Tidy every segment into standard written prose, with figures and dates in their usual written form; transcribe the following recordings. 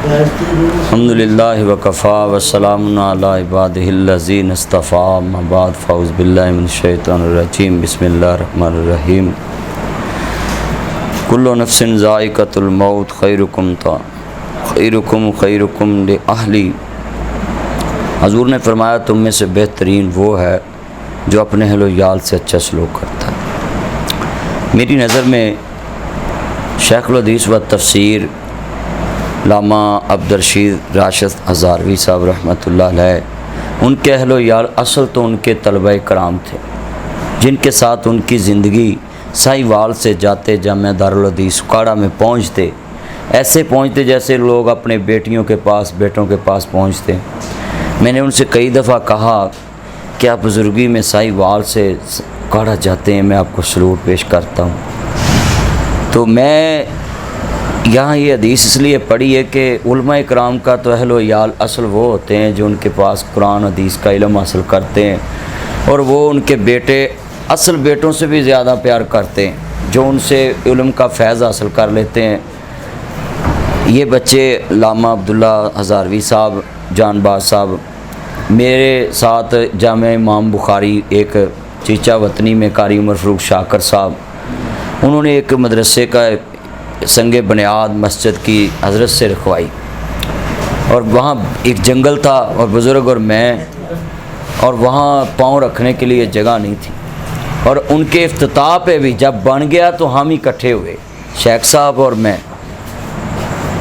الحمدللہ وکفا وسلام علی عبادہ الذین اصطفیٰ اما بعد فاعوذ باللہ من الشیطان الرجیم بسم اللہ الرحمن الرحیم کل نفس ذائقۃ الموت خیرکم لأہلی۔ حضور نے فرمایا تم میں سے بہترین وہ ہے جو اپنے اہل و عیال سے اچھا سلوک کرتا ہے۔ میری نظر میں شیخ الحدیث و تفسیر علامہ عبدالرشید راشد ہزاروی صاحب رحمۃ اللہ علیہ، ان کے اہل و عیال اصل تو ان کے طلبہ کرام تھے جن کے ساتھ ان کی زندگی ساہیوال سے جاتے جامعہ دارالحدیث اکاڑا میں پہنچتے، ایسے پہنچتے جیسے لوگ اپنے بیٹیوں کے پاس بیٹوں کے پاس پہنچتے۔ میں نے ان سے کئی دفعہ کہا کہ آپ بزرگی میں ساہیوال سے اکاڑا جاتے ہیں، میں آپ کو سلوٹ پیش کرتا ہوں۔ تو میں یہاں یہ حدیث اس لیے پڑھی ہے کہ علماء اکرام کا تو اہل و عیال اصل وہ ہوتے ہیں جو ان کے پاس قرآن حدیث کا علم حاصل کرتے ہیں، اور وہ ان کے بیٹے اصل بیٹوں سے بھی زیادہ پیار کرتے ہیں جو ان سے علم کا فیض حاصل کر لیتے ہیں۔ یہ بچے علامہ عبداللہ ہزاروی صاحب، جان باز صاحب، میرے ساتھ جامعہ امام بخاری ایک چیچا وطنی میں قاری عمر فاروق شاکر صاحب، انہوں نے ایک مدرسے کا سنگ بنیاد مسجد کی حضرت سے رکھوائی، اور وہاں ایک جنگل تھا اور بزرگ اور میں، اور وہاں پاؤں رکھنے کے لیے جگہ نہیں تھی، اور ان کے افتتاح پہ بھی جب بن گیا تو ہم ہی اکٹھے ہوئے، شیخ صاحب اور میں۔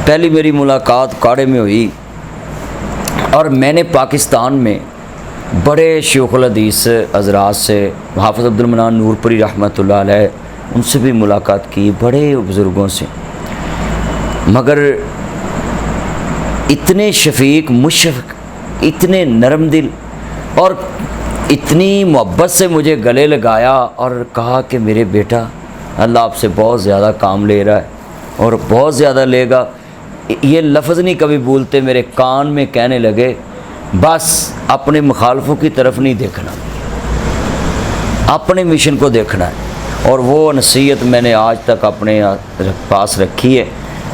پہلی میری ملاقات اکاڑے میں ہوئی، اور میں نے پاکستان میں بڑے شیوخ الحدیث حضرات سے، حافظ عبدالمنان نورپوری رحمۃ اللہ علیہ، ان سے بھی ملاقات کی، بڑے بزرگوں سے، مگر اتنے شفیق مشفق، اتنے نرم دل، اور اتنی محبت سے مجھے گلے لگایا اور کہا کہ میرے بیٹا اللہ آپ سے بہت زیادہ کام لے رہا ہے اور بہت زیادہ لے گا۔ یہ لفظ نہیں کبھی بولتے، میرے کان میں کہنے لگے بس اپنے مخالفوں کی طرف نہیں دیکھنا، اپنے مشن کو دیکھنا ہے۔ اور وہ نصیحت میں نے آج تک اپنے پاس رکھی ہے،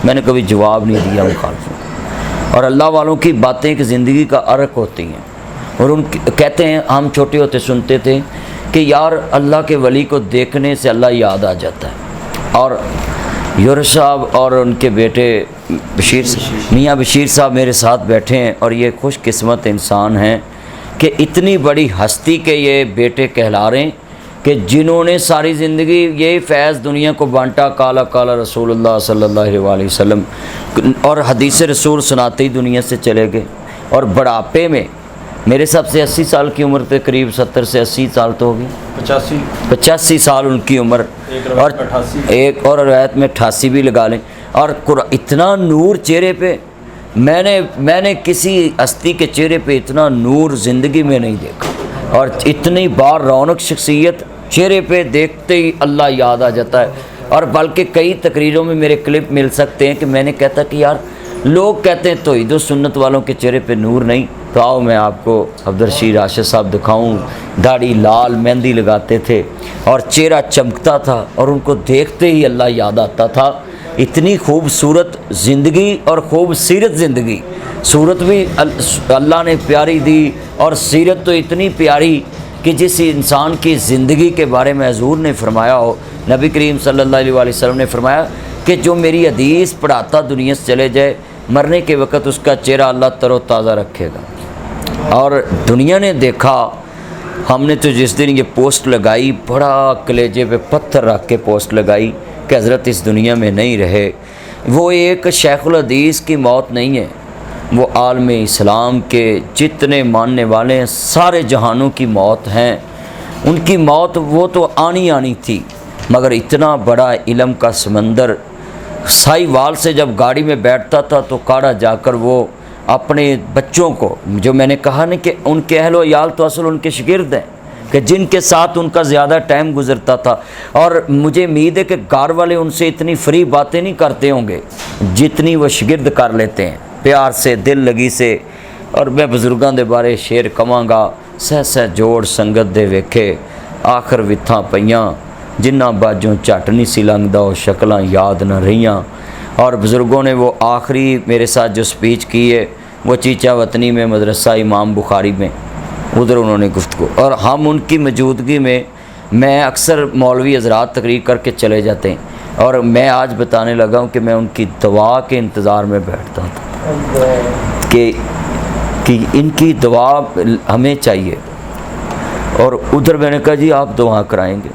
میں نے کبھی جواب نہیں دیا مخالفوں کو۔ اور اللہ والوں کی باتیں ایک زندگی کا عرق ہوتی ہیں، اور ان کہتے ہیں، ہم چھوٹے ہوتے سنتے تھے کہ یار اللہ کے ولی کو دیکھنے سے اللہ یاد آ جاتا ہے۔ اور یورش صاحب اور ان کے بیٹے میاں بشیر صاحب میرے ساتھ بیٹھے ہیں، اور یہ خوش قسمت انسان ہیں کہ اتنی بڑی ہستی کے یہ بیٹے کہلا رہے ہیں کہ جنہوں نے ساری زندگی یہی فیض دنیا کو بانٹا، کالا کالا رسول اللہ صلی اللہ علیہ وسلم، اور حدیث رسول سناتے ہی دنیا سے چلے گئے۔ اور بڑھاپے میں میرے سب سے 80 سال کی عمر تھے، قریب 70 سے 80 سال تو ہوگی، 85 سال ان کی عمر، اور ایک اور روایت میں 88 بھی لگا لیں، اور اتنا نور چہرے پہ، میں نے کسی ہستی کے چہرے پہ اتنا نور زندگی میں نہیں دیکھا، اور اتنی بار رونق شخصیت چہرے پہ دیکھتے ہی اللہ یاد آ جاتا ہے۔ اور بلکہ کئی تقریروں میں میرے کلپ مل سکتے ہیں کہ میں نے کہتا کہ یار لوگ کہتے ہیں توحید و سنت والوں کے چہرے پہ نور نہیں، تو آؤ میں آپ کو عبدالرشید راشد صاحب دکھاؤں، داڑھی لال، مہندی لگاتے تھے اور چہرہ چمکتا تھا، اور ان کو دیکھتے ہی اللہ یاد آتا تھا۔ اتنی خوبصورت زندگی اور خوبصورت زندگی، صورت بھی اللہ نے پیاری دی، اور سیرت تو اتنی پیاری کہ جس انسان کی زندگی کے بارے میں حضور نے فرمایا ہو، نبی کریم صلی اللہ علیہ وسلم نے فرمایا کہ جو میری حدیث پڑھاتا دنیا سے چلے جائے، مرنے کے وقت اس کا چہرہ اللہ تر و تازہ رکھے گا۔ اور دنیا نے دیکھا، ہم نے تو جس دن یہ پوسٹ لگائی، بڑا کلیجے پہ پتھر رکھ کے پوسٹ لگائی کہ حضرت اس دنیا میں نہیں رہے۔ وہ ایک شیخ الحدیث کی موت نہیں ہے، وہ عالم اسلام کے جتنے ماننے والے ہیں سارے جہانوں کی موت ہیں۔ ان کی موت وہ تو آنی تھی، مگر اتنا بڑا علم کا سمندر، ساہیوال سے جب گاڑی میں بیٹھتا تھا تو کاڑا جا کر وہ اپنے بچوں کو، جو میں نے کہا نا کہ ان کے اہل و عیال تو اصل ان کے شاگرد ہیں، کہ جن کے ساتھ ان کا زیادہ ٹائم گزرتا تھا، اور مجھے امید ہے کہ گھر والے ان سے اتنی فری باتیں نہیں کرتے ہوں گے جتنی وہ شاگرد کر لیتے ہیں، پیار سے، دل لگی سے۔ اور میں بزرگاں دے بارے شعر کواں گا، سہ سہ جوڑ سنگت دے ویکھے، آخر وتھاں پئیاں، جنہ باجوں چٹ نہیں سی لنگدا، وہ شکلاں یاد نہ رہیاں۔ اور بزرگوں نے وہ آخری میرے ساتھ جو سپیچ کی ہے وہ چیچا وطنی میں مدرسہ امام بخاری میں ادھر انہوں نے گفتگو، اور ہم ان کی موجودگی میں اکثر مولوی حضرات تقریر کر کے چلے جاتے ہیں، اور میں آج بتانے لگا ہوں کہ میں ان کی دعا کے انتظار میں بیٹھتا تھا کہ ان کی دعا ہمیں چاہیے، اور ادھر میں نے کہا جی آپ دعا کرائیں گے،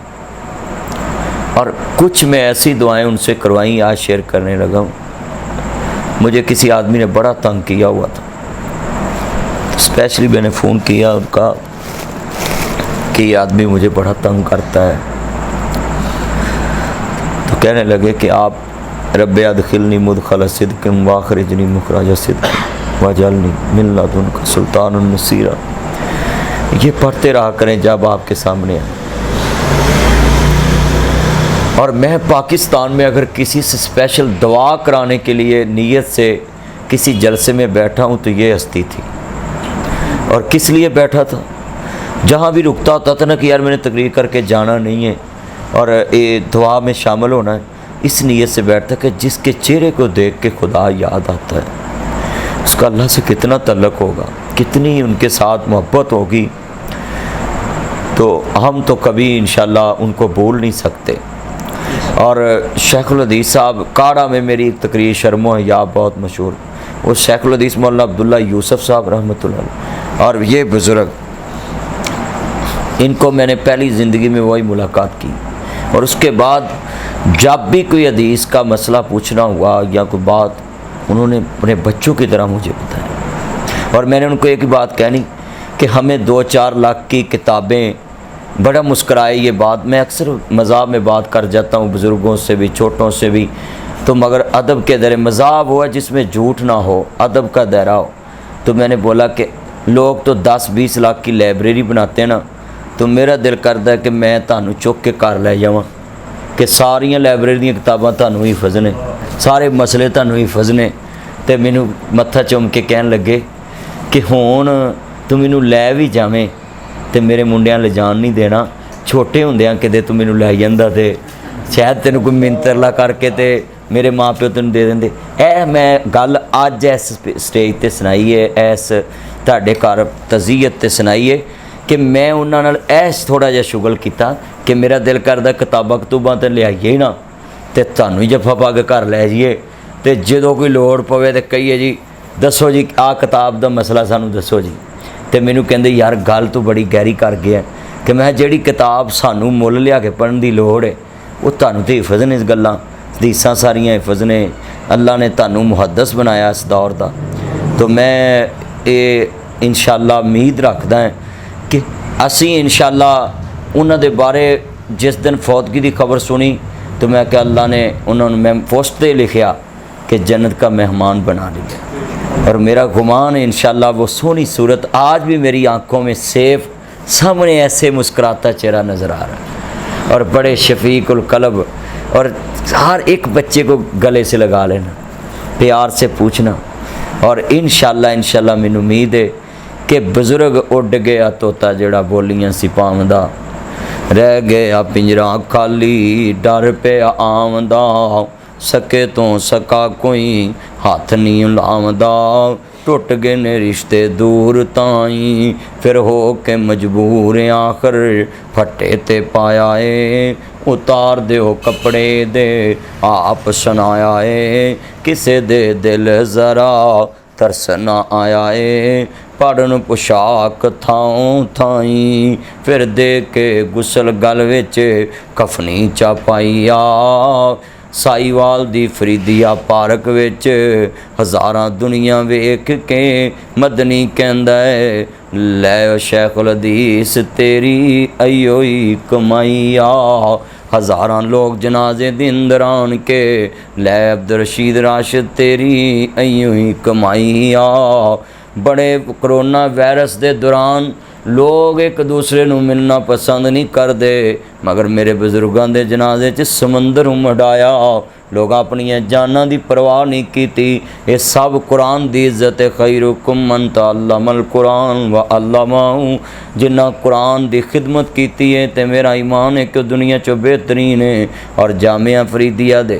اور کچھ میں ایسی دعائیں ان سے کروائیں آج شیئر کرنے لگا ہوں۔ مجھے کسی آدمی نے بڑا تنگ کیا ہوا تھا، اسپیشلی میں نے فون کیا ان کا کہ یہ آدمی مجھے بڑا تنگ کرتا ہے، تو کہنے لگے کہ آپ رب ادخلنی مدخل صدق واخرجنی مخرج صدق واجعلنی من لدنک سلطانا نصیرا، یہ پڑھتے رہا کریں جب آپ کے سامنے آئیں۔ اور میں پاکستان میں اگر کسی سے اسپیشل دعا کرانے کے لیے نیت سے کسی جلسے میں بیٹھا ہوں تو یہ ہستی تھی، اور کس لیے بیٹھا تھا؟ جہاں بھی رکتا ہوتا تھا نا کہ یار میں نے تقریر کر کے جانا نہیں ہے اور دعا میں شامل ہونا ہے، اس نیت سے بیٹھتا کہ جس کے چہرے کو دیکھ کے خدا یاد آتا ہے، اس کا اللہ سے کتنا تعلق ہوگا، کتنی ان کے ساتھ محبت ہوگی، تو ہم تو کبھی انشاءاللہ ان کو بھول نہیں سکتے۔ اور شیخ الحدیث صاحب کاڑا میں میری ایک تقریر شرم و حیا بہت مشہور، وہ شیخ الحدیث مولانا عبداللہ یوسف صاحب رحمۃ اللہ علیہ، اور یہ بزرگ، ان کو میں نے پہلی زندگی میں وہی ملاقات کی، اور اس کے بعد جب بھی کوئی حدیث کا مسئلہ پوچھنا ہوا یا کوئی بات، انہوں نے اپنے بچوں کی طرح مجھے بتایا، اور میں نے ان کو ایک ہی بات کہنی کہ ہمیں 2-4 لاکھ کی کتابیں، بڑا مسکرائے یہ بات، میں اکثر مذاق میں بات کر جاتا ہوں بزرگوں سے بھی چھوٹوں سے بھی، تو مگر ادب کے دائرے مذاق ہوا جس میں جھوٹ نہ ہو، ادب کا دائرہ ہو، تو میں نے بولا کہ لوگ تو 10-20 لاکھ کی لائبریری بناتے ہیں نا، تو میرا دل کرتا ہے کہ میں تانوں چک کے گھر لے جاواں کہ ساریاں لائبریری دیا کتاباں تانوں حفظ نے، سارے مسئلے تانوں حفظ نے، تے مینوں متھا چوم کے کہن لگے کہ ہون تو مینوں لے بھی جاویں تے میرے منڈیاں لے جان نہیں دینا، چھوٹے ہوندیاں کدے تو مینوں لے جاندا تے شاید تینوں کوئی منتر لا کر کے تے میرے ماں پیو تینوں دے دیندے۔ میں گل اج اس سٹیج تے سنائی ہے، اس تہاڈے گھر تعزیت تے سنائی ہے کہ میں انہاں نال ایس تھوڑا جہا شغل کیتا کہ میرا دل کردا کتاباں کتوباں تے لے آئیے نا تے تانوں ہی جفا پا کے گھر لے جائیے، تے جدوں کوئی لوڑ پوے تے کہیے جی دسو جی آ کتاب دا مسئلہ سانوں دسو جی، تے مینوں کہندے یار گل تو بڑی گہری کر گیا کہ میں جیڑی کتاب سانوں مل لیا کے پڑھن دی لوڑ ہے وہ تانوں تے حفظ نے، اس گلاں حدیثاں ساریاں حفظ نے، اللہ نے تانوں محدث بنایا اس دور دا، تو میں انشاءاللہ امید رکھدا ہاں کہ اسی انشاءاللہ انہاں دے بارے جس دن فوتگی دی خبر سنی تو میں کہ اللہ نے انہوں نے پوسٹ تے لکھیا کہ جنت کا مہمان بنا لیا، اور میرا گمان ہے انشاءاللہ وہ سونی صورت آج بھی میری آنکھوں میں سیف سامنے ایسے مسکراتا چہرہ نظر آ رہا ہے، اور بڑے شفیق القلب، اور ہر ایک بچے کو گلے سے لگا لینا، پیار سے پوچھنا، اور انشاءاللہ مینوں امید ہے کہ بزرگ اڈ گیا طوطا جڑا بولیاں سی پاوندا، رہ گیا پنجرا خالی ڈر پیا آوندا، سکے تو سکا کوئی ہاتھ نہیں لاوندا، ٹوٹ گئے نے رشتے دور تائیں پھر ہو کے مجبور آخر پھٹے تے پایا اے، اتار دیو کپڑے دے آپ سنایا اے، کسے دے دل ذرا ترس نہ آیا اے، پڑھن پوشاک تھاؤں تھائیں پھر دے کے غسل گل وچ کفنی چا پائیا، سائی وال دی فریدیا پارک وچ ہزاراں دنیا ویکھ کے مدنی کہندا ہے لے شیخ الحدیث تیری ایو ہی کمائیا، ہزاراں لوگ جنازے دے اندر آن کے لے عبدالرشید راشد تیری ایو ہی کمائیا۔ بڑے کرونا وائرس دے دوران لوگ ایک دوسرے نو ملنا پسند نہیں کردے، مگر میرے بزرگاں دے جنازے چ سمندر امڈایا، لوگ اپنی جاناں دی پرواہ نہیں کیتی، یہ سب قرآن دی عزت، خیرکم من تعلم القرآن وعلمہ، جنہ قرآن دی خدمت کیتی ہے تے میرا ایمان ہے کہ دنیا چو بہترین ہے۔ اور جامعہ فریدیہ دے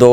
2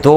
2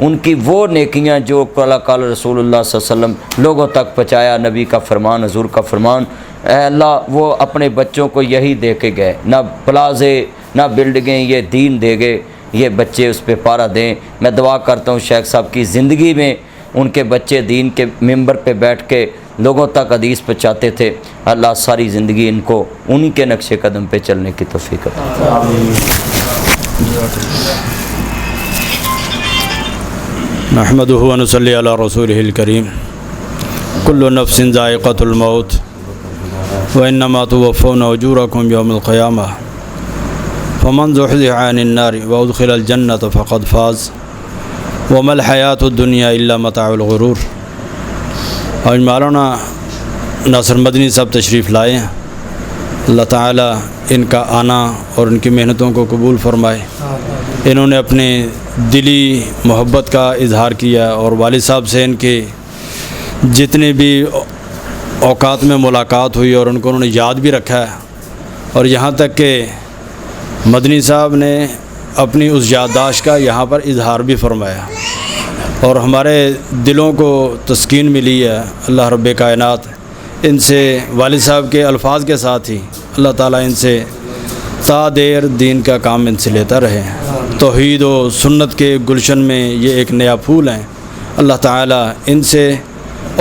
ان کی وہ نیکیاں جو قال رسول اللہ صلی اللہ علیہ وسلم لوگوں تک پہنچایا، نبی کا فرمان، حضور کا فرمان، اے اللہ وہ اپنے بچوں کو یہی دے کے گئے، نہ پلازے نہ بلڈنگیں، یہ دین دے گئے، یہ بچے اس پہ پارا دیں۔ میں دعا کرتا ہوں شیخ صاحب کی زندگی میں ان کے بچے دین کے ممبر پہ بیٹھ کے لوگوں تک حدیث پہنچاتے تھے، اللہ ساری زندگی ان کو انہی کے نقش قدم پہ چلنے کی توفیق عطا۔ نحمدہ و نصلی علی رسولہ الکریم، کل نفس ذائقۃ الموت وانما توفون اجورکم یوم القیامہ فمن زحزح عن النار وادخل الجنۃ فقد فاز وما الحیاۃ الدنیا الا متاع الغرور۔ آج مولانا ناصر مدنی صاحب تشریف لائے ہیں، اللہ تعالیٰ ان کا آنا اور ان کی محنتوں کو قبول فرمائے۔ انہوں نے اپنے دلی محبت کا اظہار کیا اور والد صاحب سے ان کے جتنے بھی اوقات میں ملاقات ہوئی اور ان کو انہوں نے یاد بھی رکھا ہے، اور یہاں تک کہ مدنی صاحب نے اپنی اس یادداشت کا یہاں پر اظہار بھی فرمایا، اور ہمارے دلوں کو تسکین ملی ہے۔ اللہ رب کائنات ان سے والد صاحب کے الفاظ کے ساتھ ہی اللہ تعالیٰ ان سے تا دیر دین کا کام ان سے لیتا رہے۔ توحید و سنت کے گلشن میں یہ ایک نیا پھول ہیں، اللہ تعالیٰ ان سے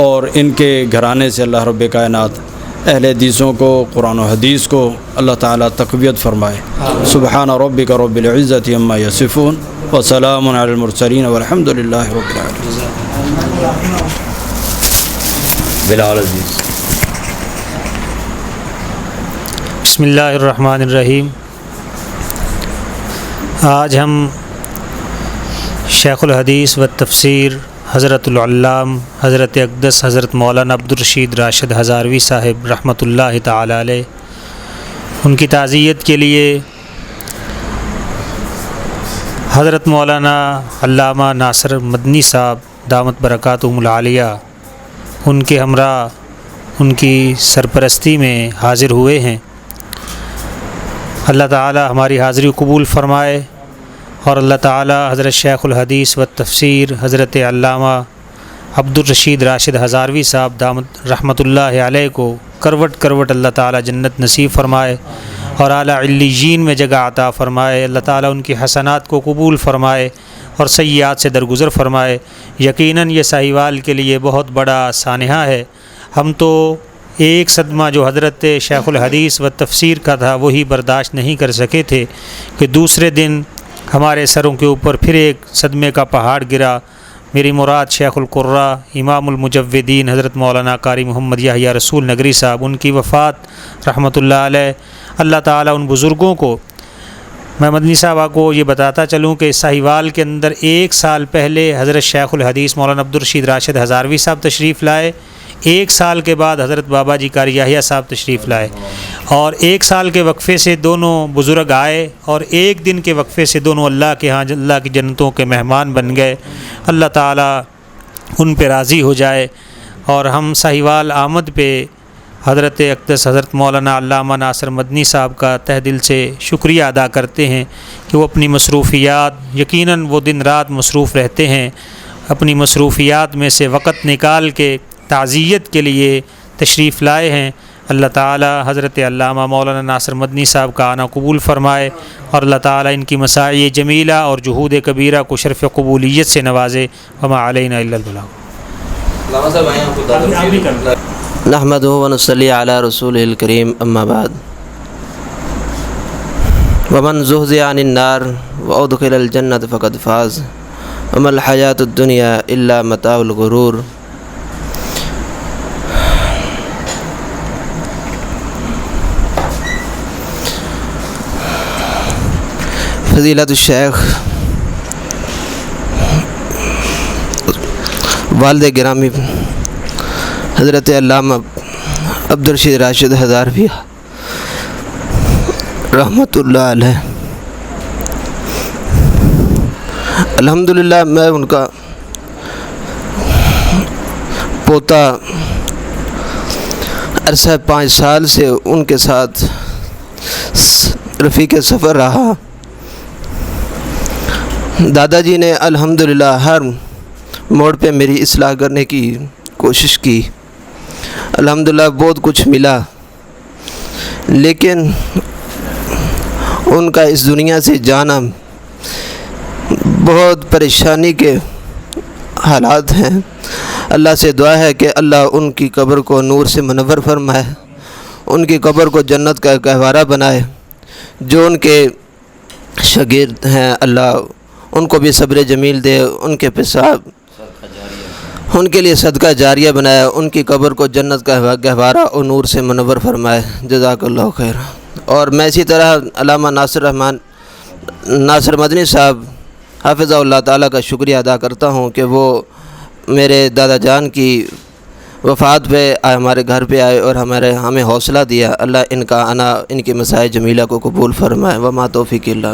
اور ان کے گھرانے سے اللہ رب کائنات اہل حدیثوں کو، قرآن و حدیث کو اللہ تعالیٰ تقویت فرمائے۔ سبحان ربک رب العزت عما یصفون وسلام علی المرسلین والحمد للہ رب العالمین۔ بلال عزیز۔ بسم اللہ الرحمن الرحیم۔ آج ہم شیخ الحدیث و تفسیر حضرت العلام حضرت اقدس حضرت مولانا عبدالرشید راشد ہزاروی صاحب رحمۃ اللہ تعالی علیہ، ان کی تعزیت کے لیے حضرت مولانا علامہ ناصر مدنی صاحب دامت برکاتہم العالیہ ان کے ہمراہ ان کی سرپرستی میں حاضر ہوئے ہیں۔ اللہ تعالی ہماری حاضری قبول فرمائے، اور اللہ تعالی حضرت شیخ الحدیث و تفسیر حضرت علامہ عبدالرشید راشد ہزاروی صاحب دامت رحمۃ اللہ علیہ کو کروٹ کروٹ اللہ تعالی جنت نصیب فرمائے اور اعلیٰ علیین میں جگہ عطا فرمائے۔ اللہ تعالی ان کی حسنات کو قبول فرمائے اور سیئات سے درگزر فرمائے۔ یقیناً یہ ساہیوال کے لیے بہت بڑا سانحہ ہے۔ ہم تو ایک صدمہ جو حضرت شیخ الحدیث و تفسیر کا تھا وہی برداشت نہیں کر سکے تھے کہ دوسرے دن ہمارے سروں کے اوپر پھر ایک صدمے کا پہاڑ گرا۔ میری مراد شیخ القراء امام المجودین حضرت مولانا قاری محمد یحییٰ رسول نگری صاحب، ان کی وفات رحمۃ اللہ علیہ۔ اللہ تعالیٰ ان بزرگوں کو، میں مدنی صاحبہ کو یہ بتاتا چلوں کہ ساہیوال کے اندر 1 سال پہلے حضرت شیخ الحدیث مولانا عبدالرشید راشد ہزاروی صاحب تشریف لائے، 1 سال کے بعد حضرت بابا جی قاری یحییٰ صاحب تشریف لائے، اور 1 سال کے وقفے سے دونوں بزرگ آئے اور 1 دن کے وقفے سے دونوں اللہ کے ہاں اللہ کی جنتوں کے مہمان بن گئے۔ اللہ تعالیٰ ان پہ راضی ہو جائے، اور ہم ساہیوال آمد پہ حضرت اقدس حضرت مولانا علامہ ناصر مدنی صاحب کا تہ دل سے شکریہ ادا کرتے ہیں کہ وہ اپنی مصروفیات، یقیناً وہ دن رات مصروف رہتے ہیں، اپنی مصروفیات میں سے وقت نکال کے تعزیت کے لیے تشریف لائے ہیں۔ اللہ تعالی حضرت علامہ مولانا ناصر مدنی صاحب کا آنا قبول فرمائے، اور اللہ تعالی ان کی مساعی جمیلہ اور جہود کبیرہ کو شرف قبولیت سے نوازے۔ وما علینا الا البلاغ۔ نحمدہ و نصلی علی رسولہ الکریم، اما بعد۔ ومن زحزح عن النار وادخل الجنۃ فقد فاز وما الحیاۃ الدنیا الا متاع الغرور۔ فضیلت الشیخ والد گرامی حضرت علامہ عبدالرشید راشد ہزاروی رحمۃ اللہ علیہ، الحمدللہ میں ان کا پوتا عرصہ 5 سال سے ان کے ساتھ رفیق سفر رہا، دادا جی نے الحمدللہ ہر موڑ پہ میری اصلاح کرنے کی کوشش کی، الحمدللہ بہت کچھ ملا، لیکن ان کا اس دنیا سے جانا بہت پریشانی کے حالات ہیں۔ اللہ سے دعا ہے کہ اللہ ان کی قبر کو نور سے منور فرمائے، ان کی قبر کو جنت کا گہوارہ بنائے۔ جو ان کے شاگرد ہیں اللہ ان کو بھی صبر جمیل دے، ان کے پیشاب ان کے لیے صدقہ جاریہ بنائے، ان کی قبر کو جنت کا گہوارہ اور نور سے منور فرمائے۔ جزاک اللہ خیر۔ اور میں اسی طرح علامہ ناصر مدنی صاحب حافظہ اللہ تعالیٰ کا شکریہ ادا کرتا ہوں کہ وہ میرے دادا جان کی وفات پہ ہمارے گھر پہ آئے اور ہمیں حوصلہ دیا۔ اللہ ان کا ان کی مسائل جمیلہ کو قبول فرمائے۔ وما توفیق اللہ